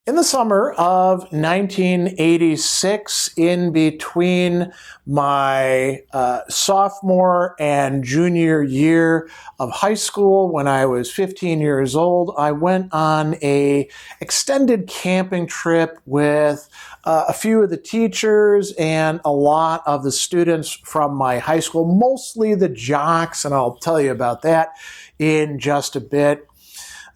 In the summer of 1986, in between my sophomore and junior year of high school, when I was 15 years old, I went on a extended camping trip with a few of the teachers and a lot of the students from my high school, mostly the jocks, and I'll tell you about that in just a bit.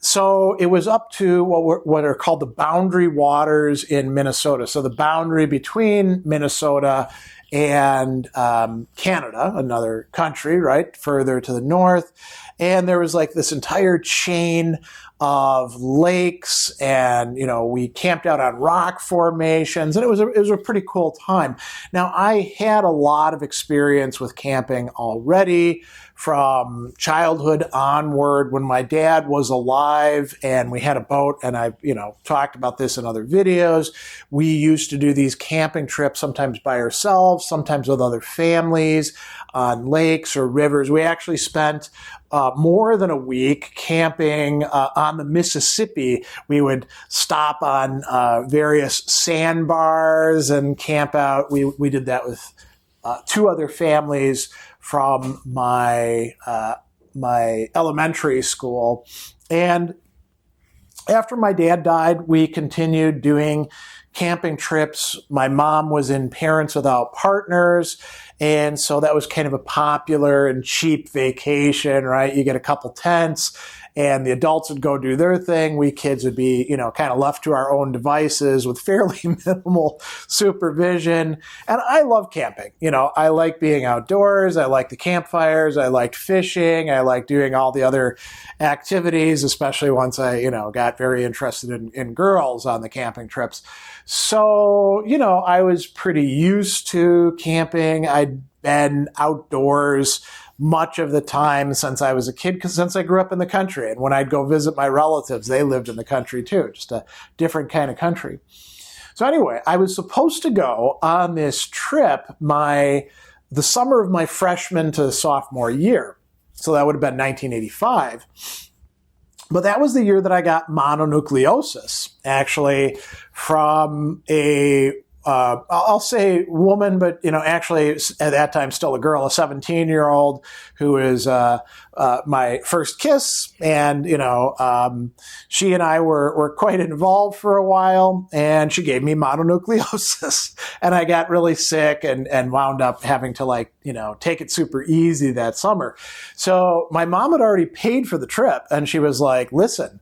So it was up to what are called the boundary waters in Minnesota. So the boundary between Minnesota and Canada, another country, right, further to the north. And there was like this entire chain of lakes, and we camped out on rock formations, and it was a pretty cool time. Now, I had a lot of experience with camping already from childhood onward. When my dad was alive and we had a boat, and I've talked about this in other videos, we used to do these camping trips, sometimes by ourselves, sometimes with other families on lakes or rivers. We actually spent more than a week camping on the Mississippi. We would stop on various sandbars and camp out. We did that with two other families from my elementary school. And after my dad died, we continued doing camping trips. My mom was in Parents Without Partners, and so that was kind of a popular and cheap vacation, right? You get a couple tents, and the adults would go do their thing. We kids would be, kind of left to our own devices with fairly minimal supervision. And I love camping. I like being outdoors. I like the campfires. I liked fishing. I like doing all the other activities, especially once I, got very interested in girls on the camping trips. So, I was pretty used to camping. I'd been outdoors much of the time since I was a kid, since I grew up in the country. And when I'd go visit my relatives, they lived in the country too, just a different kind of country. So anyway, I was supposed to go on this trip the summer of my freshman to sophomore year. So that would have been 1985. But that was the year that I got mononucleosis, actually, from I'll say woman, but, actually at that time still a girl, a 17-year-old who is my first kiss. And, she and I were quite involved for a while, and she gave me mononucleosis. And I got really sick and wound up having to take it super easy that summer. So my mom had already paid for the trip, and she was like, listen,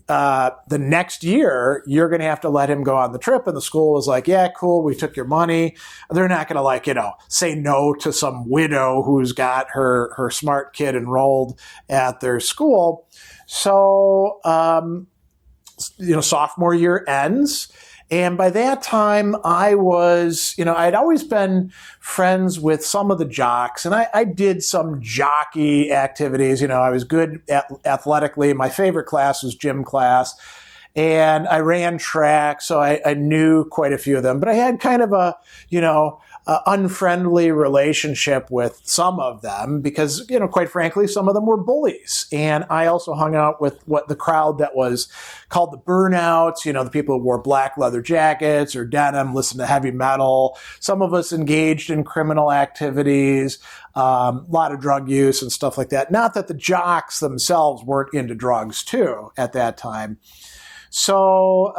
the next year, you're going to have to let him go on the trip. And the school was like, yeah, cool. We took your money. They're not going to say no to some widow who's got her smart kid enrolled at their school. So, sophomore year ends. And by that time, I was, I'd always been friends with some of the jocks, and I did some jockey activities. I was good athletically. My favorite class was gym class, and I ran track, so I knew quite a few of them. But I had kind of a unfriendly relationship with some of them because, quite frankly, some of them were bullies. And I also hung out with the crowd that was called the burnouts, the people who wore black leather jackets or denim, listened to heavy metal. Some of us engaged in criminal activities, a lot of drug use and stuff like that. Not that the jocks themselves weren't into drugs too at that time. So,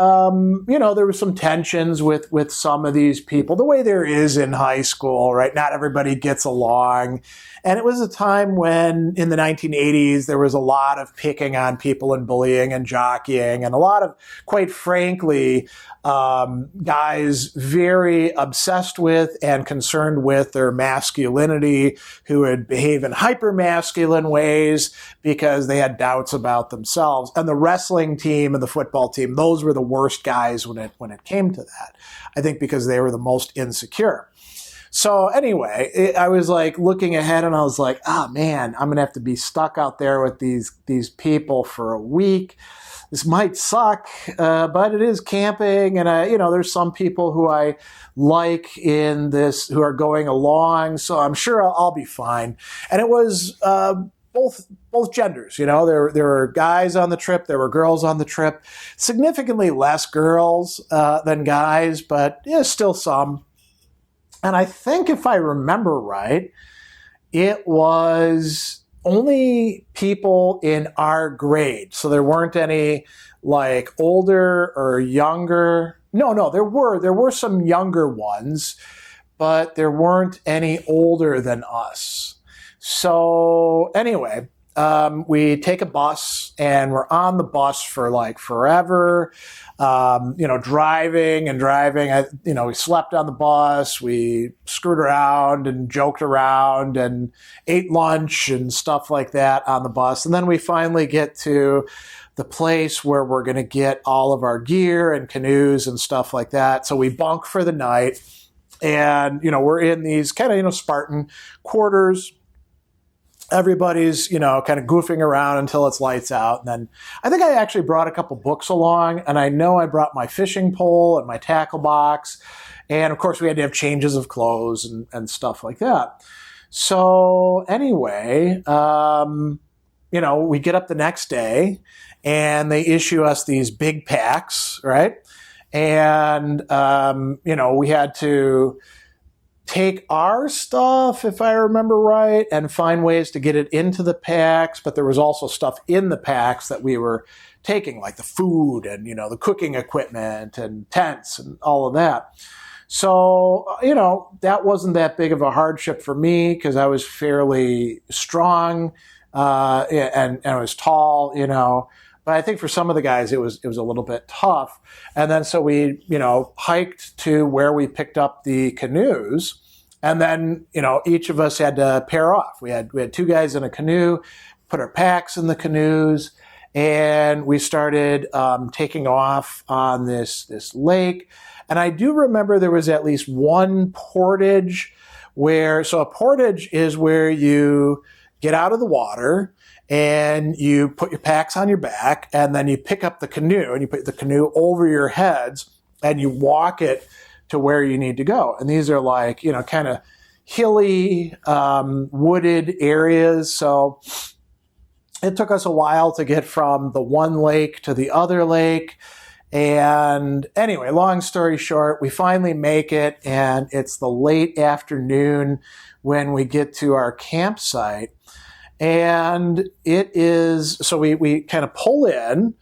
there were some tensions with some of these people, the way there is in high school, right? Not everybody gets along. And it was a time when, in the 1980s, there was a lot of picking on people and bullying and jockeying, and a lot of, quite frankly, guys very obsessed with and concerned with their masculinity who would behave in hyper-masculine ways because they had doubts about themselves. And the wrestling team and the football team, those were the worst guys when it came to that. I think because they were the most insecure. So anyway, I was looking ahead, and I was like, oh man, I'm going to have to be stuck out there with these people for a week. This might suck, but it is camping, and there's some people who I like in this who are going along, so I'm sure I'll be fine. And it was both genders. There were guys on the trip, there were girls on the trip. Significantly less girls than guys, but yeah, still some. And I think if I remember right, it was only people in our grade. So there weren't any like older or younger. No, there were some younger ones, but there weren't any older than us. So anyway, we take a bus and we're on the bus for like forever, driving and driving. We slept on the bus, we screwed around and joked around and ate lunch and stuff like that on the bus. And then we finally get to the place where we're going to get all of our gear and canoes and stuff like that. So we bunk for the night and, we're in these kind of, Spartan quarters. Everybody's, kind of goofing around until it's lights out. And then I think I actually brought a couple books along, and I know I brought my fishing pole and my tackle box. And of course we had to have changes of clothes and stuff like that. So anyway, we get up the next day and they issue us these big packs, right? And, we had to take our stuff, if I remember right, and find ways to get it into the packs. But there was also stuff in the packs that we were taking, like the food and, the cooking equipment and tents and all of that. So, that wasn't that big of a hardship for me because I was fairly strong and I was tall, But I think for some of the guys, it was a little bit tough. And then so we, hiked to where we picked up the canoes. And then, each of us had to pair off. We had two guys in a canoe, put our packs in the canoes, and we started taking off on this lake. And I do remember there was at least one portage so a portage is where you get out of the water and you put your packs on your back, and then you pick up the canoe and you put the canoe over your heads and you walk it to where you need to go. And these are like, kind of hilly, wooded areas. So it took us a while to get from the one lake to the other lake. And anyway, long story short, we finally make it, and it's the late afternoon when we get to our campsite. And so we kind of pull in,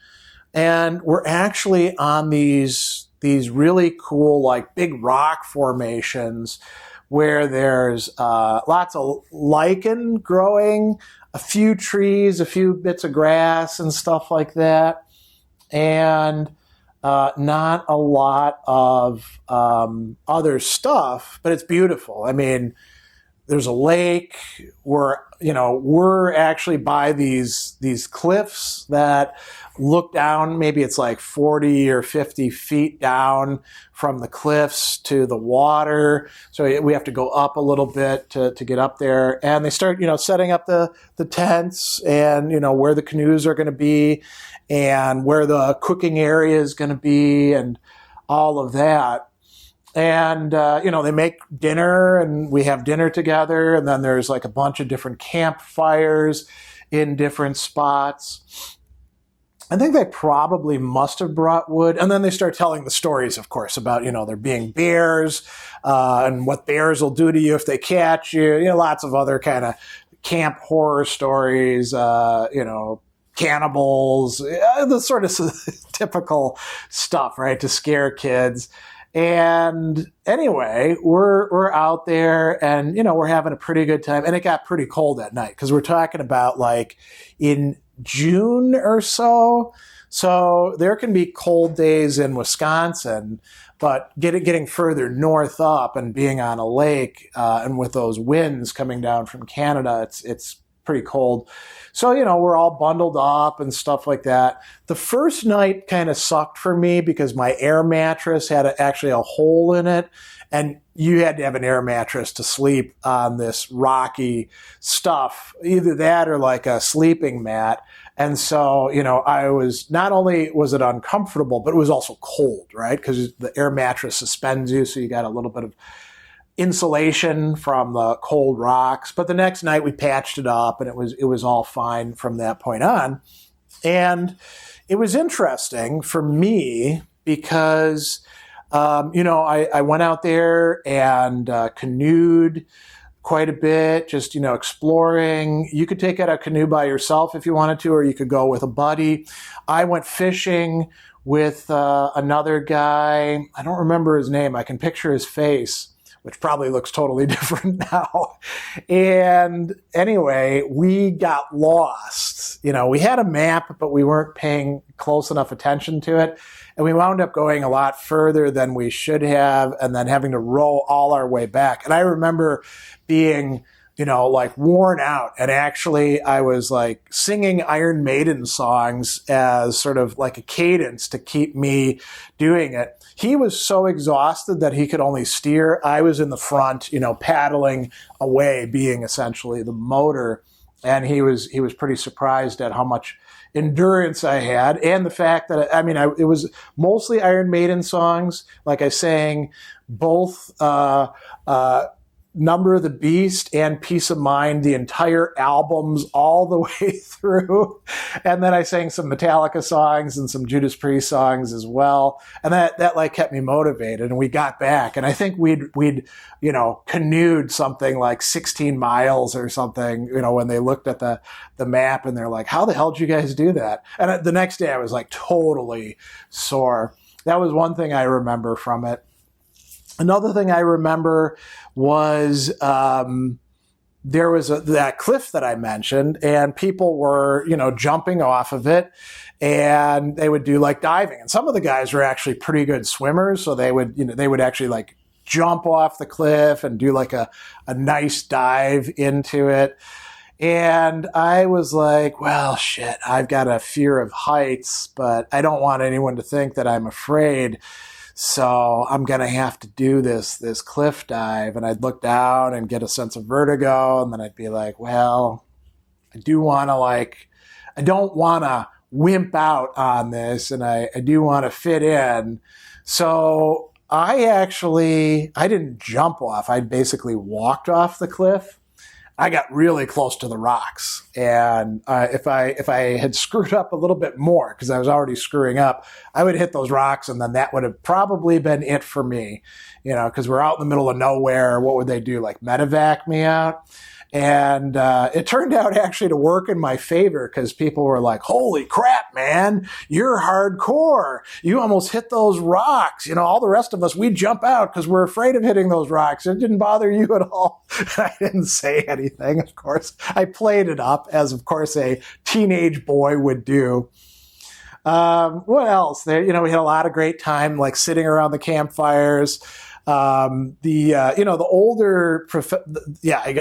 and we're actually on these really cool, like big rock formations where there's lots of lichen growing, a few trees, a few bits of grass and stuff like that. And not a lot of other stuff, but it's beautiful. I mean, there's a lake. We're actually by these cliffs that look down. Maybe it's like 40 or 50 feet down from the cliffs to the water. So we have to go up a little bit to get up there. And they start, setting up the tents and, where the canoes are going to be and where the cooking area is going to be and all of that. And, they make dinner and we have dinner together. And then there's like a bunch of different campfires in different spots. I think they probably must have brought wood. And then they start telling the stories, of course, about, there being bears and what bears will do to you if they catch you. Lots of other kind of camp horror stories, cannibals, the sort of typical stuff, right, to scare kids. And anyway, we're out there and, we're having a pretty good time. And it got pretty cold at night because we're talking about like in June or so. So there can be cold days in Wisconsin, but getting further north up and being on a lake and with those winds coming down from Canada, it's pretty cold. So, we're all bundled up and stuff like that. The first night kind of sucked for me because my air mattress had actually a hole in it. And you had to have an air mattress to sleep on this rocky stuff, either that or like a sleeping mat. And so, I was, not only was it uncomfortable, but it was also cold, right? Because the air mattress suspends you. So you got a little bit of insulation from the cold rocks. But the next night we patched it up, and it was all fine from that point on. And it was interesting for me because, I went out there and canoed quite a bit, just, exploring. You could take out a canoe by yourself if you wanted to, or you could go with a buddy. I went fishing with another guy. I don't remember his name. I can picture his face, which probably looks totally different now. And anyway, we got lost. We had a map, but we weren't paying close enough attention to it. And we wound up going a lot further than we should have, and then having to row all our way back. And I remember being, worn out. And actually, I was like singing Iron Maiden songs as sort of like a cadence to keep me doing it. He was so exhausted that he could only steer. I was in the front, paddling away, being essentially the motor. And he was pretty surprised at how much endurance I had, and the fact that it was mostly Iron Maiden songs. Like I sang both Number of the Beast and Peace of Mind, the entire albums all the way through. And then I sang some Metallica songs and some Judas Priest songs as well. And that like kept me motivated. And we got back, and I think we'd canoed something like 16 miles or something, when they looked at the map, and they're like, how the hell did you guys do that? And the next day I was like totally sore. That was one thing I remember from it. Another thing I remember was there was that cliff that I mentioned, and people were, jumping off of it, and they would do like diving. And some of the guys were actually pretty good swimmers, so they would actually like jump off the cliff and do like a nice dive into it. And I was like, well, shit, I've got a fear of heights, but I don't want anyone to think that I'm afraid. So I'm going to have to do this cliff dive. And I'd look down and get a sense of vertigo. And then I'd be like, well, I don't want to wimp out on this. And I do want to fit in. So I didn't jump off. I basically walked off the cliff. I got really close to the rocks. And if I had screwed up a little bit more, because I was already screwing up, I would hit those rocks, and then that would have probably been it for me, because we're out in the middle of nowhere. What would they do? Like medevac me out? And it turned out actually to work in my favor, because people were like, holy crap, man, you're hardcore. You almost hit those rocks. All the rest of us, we jump out because we're afraid of hitting those rocks. It didn't bother you at all. I didn't say anything, of course. I played it up, as of course a teenage boy would do. What else? We had a lot of great time, like sitting around the campfires. The older,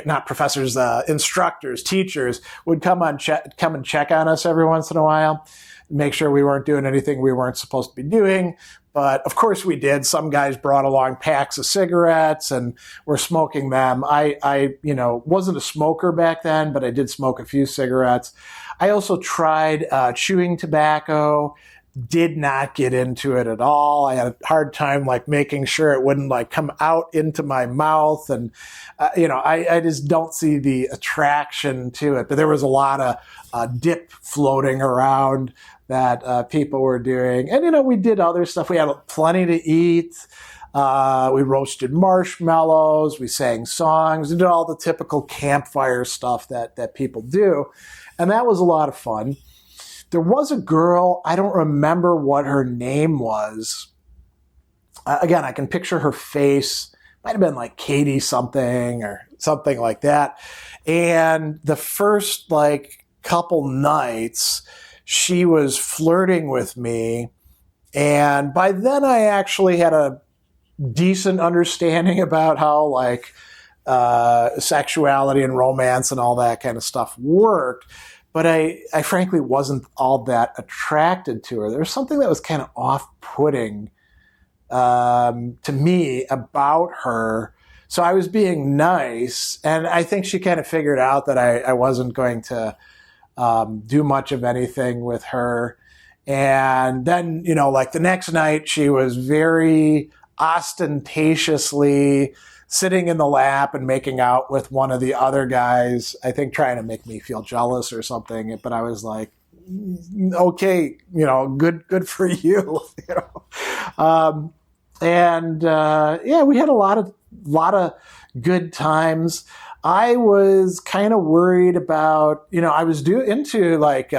not professors, instructors, teachers would come and check on us every once in a while, make sure we weren't doing anything we weren't supposed to be doing. But of course we did. Some guys brought along packs of cigarettes and were smoking them. I wasn't a smoker back then, but I did smoke a few cigarettes. I also tried chewing tobacco. Did not get into it at all. I had a hard time like making sure it wouldn't like come out into my mouth. And, I just don't see the attraction to it. But there was a lot of dip floating around that people were doing. And, we did other stuff. We had plenty to eat. We roasted marshmallows. We sang songs. We did all the typical campfire stuff that people do. And that was a lot of fun. There was a girl, I don't remember what her name was. Again, I can picture her face. Might have been like Katie something or something like that. And the first like couple nights, she was flirting with me. And by then I actually had a decent understanding about how like sexuality and romance and all that kind of stuff worked. But I frankly wasn't all that attracted to her. There was something that was kind of off-putting to me about her. So I was being nice, and I think she kind of figured out that I wasn't going to do much of anything with her. And then, like the next night, she was very ostentatiously sitting in the lap and making out with one of the other guys, I think trying to make me feel jealous or something. But I was like, okay, good for you. Yeah, we had a lot of good times. I was kind of worried about, I was into like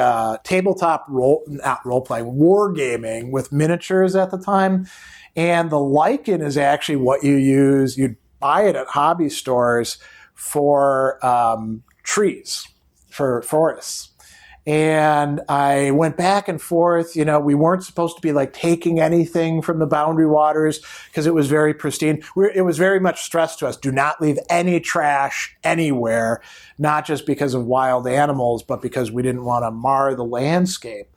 tabletop not role playing, wargaming with miniatures at the time. And the lichen is actually what you use. You'd buy it at hobby stores for trees, for forests. And I went back and forth. We weren't supposed to be like taking anything from the boundary waters because it was very pristine. It was very much stressed to us. Do not leave any trash anywhere, not just because of wild animals, but because we didn't want to mar the landscape.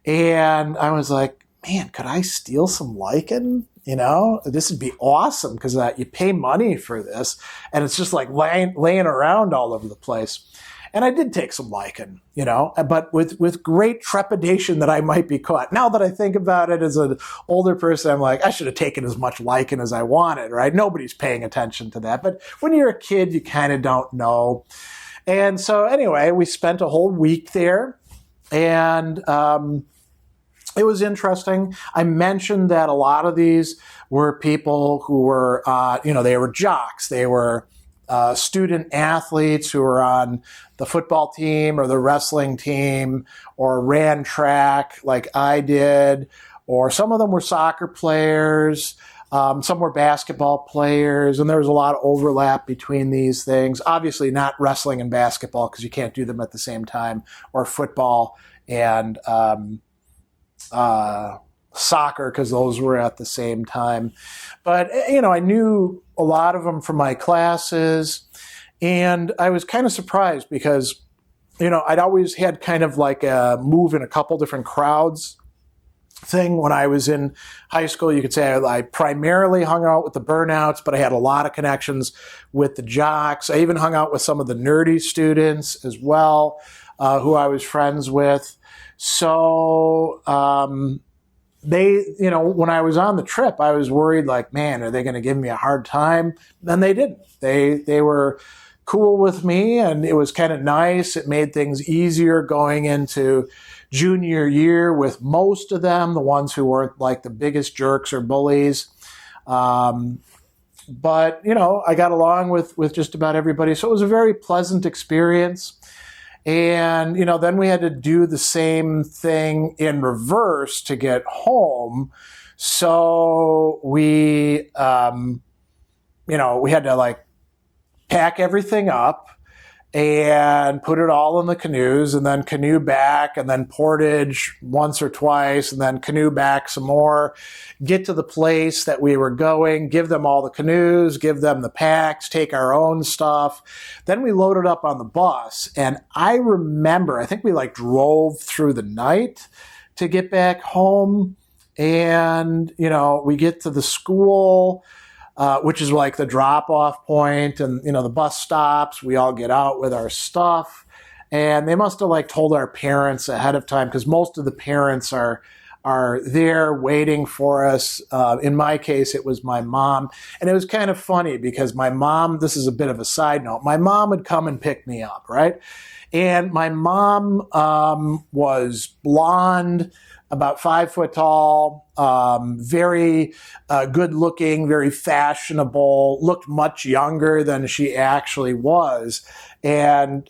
And I was like, man, could I steal some lichen? This would be awesome because you pay money for this and it's just like laying around all over the place. And I did take some lichen, but with great trepidation that I might be caught. Now that I think about it as an older person, I'm like, I should have taken as much lichen as I wanted, right? Nobody's paying attention to that. But when you're a kid, you kind of don't know. And so anyway, we spent a whole week there. And it was interesting. I mentioned that a lot of these were people who were, they were jocks. They were student athletes who were on the football team or the wrestling team or ran track like I did, or some of them were soccer players, some were basketball players, and there was a lot of overlap between these things. Obviously not wrestling and basketball because you can't do them at the same time, or football and soccer because those were at the same time. But, I knew a lot of them from my classes, and I was kind of surprised because, I'd always had kind of like a move in a couple different crowds thing. When I was in high school, you could say I primarily hung out with the burnouts, but I had a lot of connections with the jocks. I even hung out with some of the nerdy students as well, who I was friends with. So, they, when I was on the trip, I was worried like, man, are they going to give me a hard time? And they didn't. They were cool with me, and it was kind of nice. It made things easier going into junior year with most of them, the ones who weren't like the biggest jerks or bullies. But, I got along with just about everybody. So it was a very pleasant experience. And, then we had to do the same thing in reverse to get home. So we, we had to like pack everything up and put it all in the canoes and then canoe back and then portage once or twice and then canoe back some more, get to the place that we were going, give them all the canoes, give them the packs, take our own stuff. Then we loaded up on the bus. And I remember, I think we like drove through the night to get back home. And, we get to the school, which is like the drop-off point, and the bus stops. We all get out with our stuff, and they must have like told our parents ahead of time because most of the parents are there waiting for us. In my case, it was my mom, and it was kind of funny because my mom. This is a bit of a side note. My mom would come and pick me up, right? And my mom was blonde, about 5 foot tall, very good looking, very fashionable, looked much younger than she actually was. And,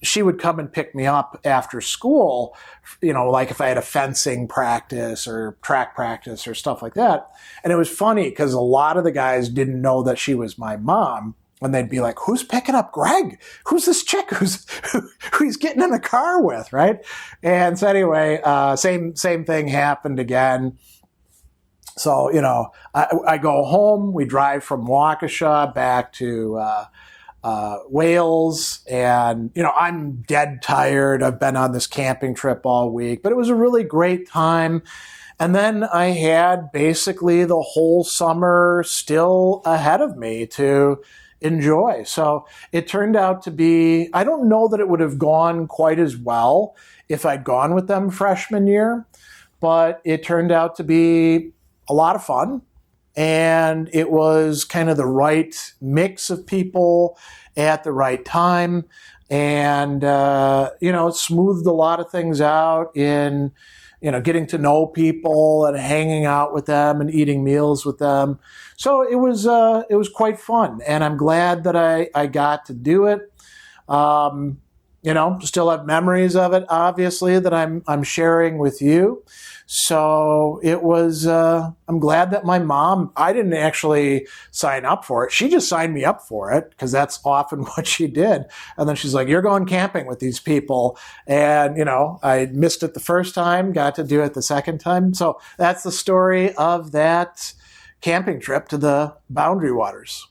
she would come and pick me up after school, like if I had a fencing practice or track practice or stuff like that. And it was funny because a lot of the guys didn't know that she was my mom. And they'd be like, who's picking up Greg? Who's this chick who he's getting in the car with, right? And so anyway, same thing happened again. So, I go home. We drive from Waukesha back to Wales. And, I'm dead tired. I've been on this camping trip all week. But it was a really great time. And then I had basically the whole summer still ahead of me to enjoy. So it turned out to be, I don't know that it would have gone quite as well if I'd gone with them freshman year, but it turned out to be a lot of fun. and it was kind of the right mix of people at the right time. And, it smoothed a lot of things out in, getting to know people and hanging out with them and eating meals with them. So it was quite fun, and I'm glad that I got to do it. Still have memories of it, obviously, that I'm sharing with you. So it was, I'm glad that my mom, I didn't actually sign up for it. She just signed me up for it because that's often what she did. And then she's like, you're going camping with these people. And, I missed it the first time, got to do it the second time. So that's the story of that camping trip to the Boundary Waters.